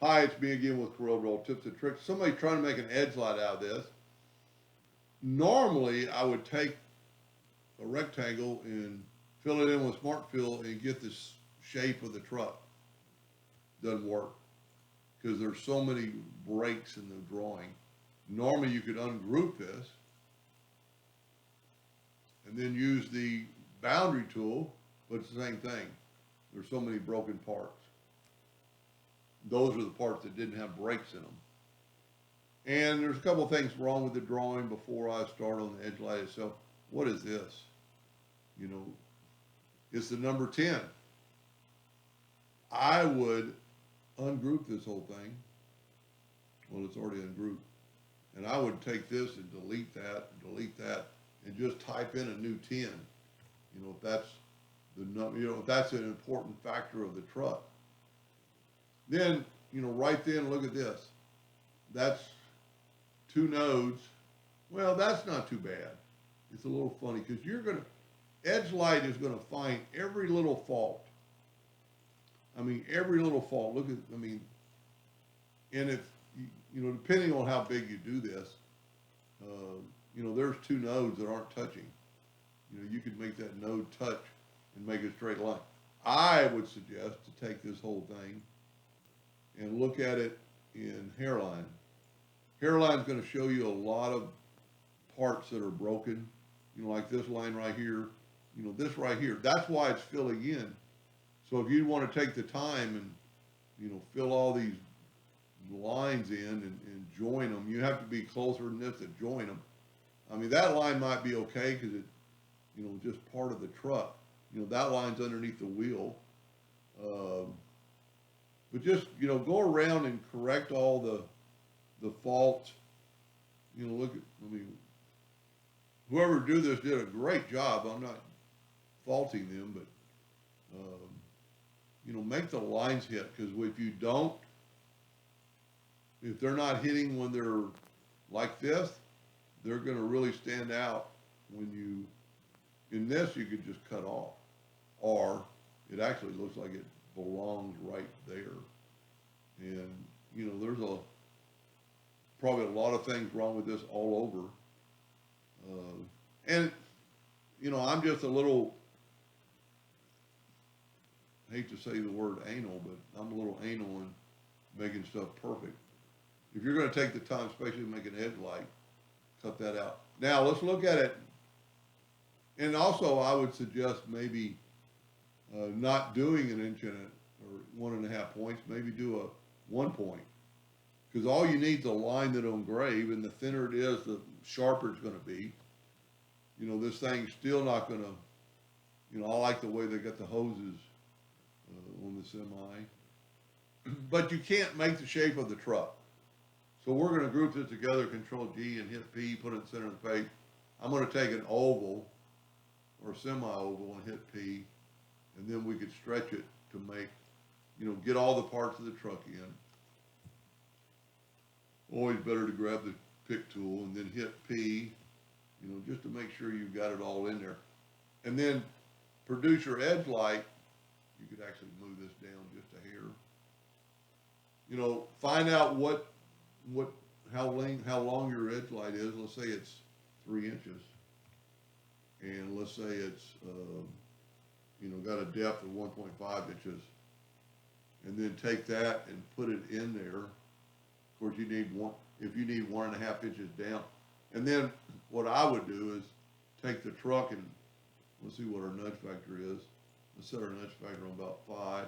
Hi, it's me again with Corel Roll Tips and Tricks. Somebody trying to make an edge light out of this. Normally, I would take a rectangle and fill it in with Smart Fill and get this shape of the truck. Doesn't work because there's so many breaks in the drawing. Normally, you could ungroup this and then use the boundary tool, but it's the same thing. There's so many broken parts. Those are the parts that didn't have breaks in them. And there's a couple of things wrong with the drawing before I start on the edge light itself. What is this? You know, it's the number 10. I would ungroup this whole thing. Well, it's already ungrouped. And I would take this and delete that, and just type in a new 10. You know, if that's the number, you know, if that's an important factor of the truck. Then, you know, right then, look at this. That's 2 nodes. Well, that's not too bad. It's a little funny because edge light is going to find every little fault. I mean, every little fault. Look at, I mean, and if, you know, depending on how big you do this, you know, there's 2 nodes that aren't touching. You know, you could make that node touch and make a straight line. I would suggest to take this whole thing and look at it in Hairline. Hairline is going to show you a lot of parts that are broken, you know, like this line right here, you know, this right here. That's why it's filling in. So if you want to take the time and, you know, fill all these lines in and join them, you have to be closer than this to join them. I mean, that line might be okay because it, you know, just part of the truck. You know, that line's underneath the wheel. But just, you know, go around and correct all the faults. You know, look at, I mean, whoever did this did a great job. I'm not faulting them, but, you know, make the lines hit, because if you don't, if they're not hitting when they're like this, they're going to really stand out when you, in this, you could just cut off, or it actually looks like it belongs right there. And, you know, there's probably a lot of things wrong with this all over. And, you know, I'm just a little, I hate to say the word anal, but I'm a little anal in making stuff perfect. If you're going to take the time, especially to make an edge light, cut that out. Now, let's look at it. And also, I would suggest maybe not doing an inch in it, or 1.5 points, maybe do a 1 point. Because all you need is a line that'll engrave, and the thinner it is, the sharper it's going to be. You know, this thing's still not going to, you know, I like the way they got the hoses on the semi. But you can't make the shape of the truck. So we're going to group this together, Control G and hit P, put it in the center of the page. I'm going to take an oval or semi-oval and hit P, and then we could stretch it to make, you know, get all the parts of the truck in. Always better to grab the pick tool and then hit P, you know, just to make sure you've got it all in there. And then produce your edge light. You could actually move this down just a hair. You know, find out how long your edge light is. Let's say it's 3 inches. And let's say it's, you know, got a depth of 1.5 inches. And then take that and put it in there. Of course, you need if you need 1.5 inches down. And then what I would do is take the truck and let's see what our nudge factor is. Let's set our nudge factor on about 5.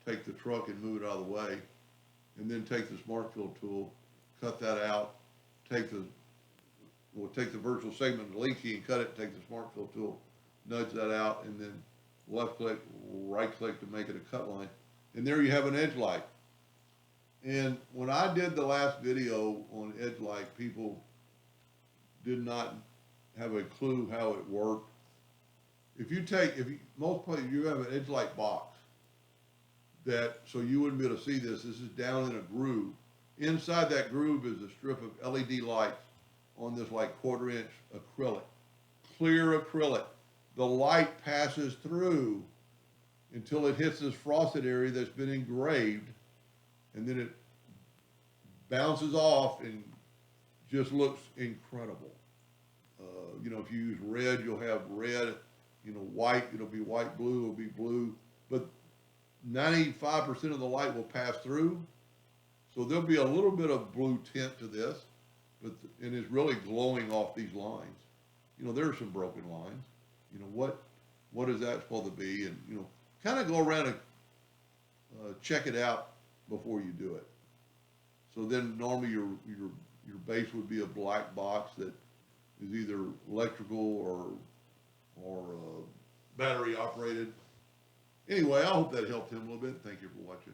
Take the truck and move it out of the way. And then take the Smart Fill tool, cut that out. Take the virtual segment of the delete key and cut it. Take the Smart Fill tool, nudge that out, and then left click, right click to make it a cut line. And there you have an edge light. And when I did the last video on edge light, people did not have a clue how it worked. Most places you have an edge light box so you wouldn't be able to see this. This is down in a groove. Inside that groove is a strip of LED lights on this like 1/4 inch acrylic, clear acrylic. The light passes through until it hits this frosted area that's been engraved, and then it bounces off and just looks incredible. You know, if you use red, you'll have red. You know, white, it'll be white, blue, it'll be blue. But 95% of the light will pass through. So there'll be a little bit of blue tint to this, and it's really glowing off these lines. You know, there are some broken lines. You know, what is that supposed to be? And, you know, kind of go around and check it out before you do it. So then normally your base would be a black box that is either electrical or battery operated. Anyway, I hope that helped him a little bit. Thank you for watching.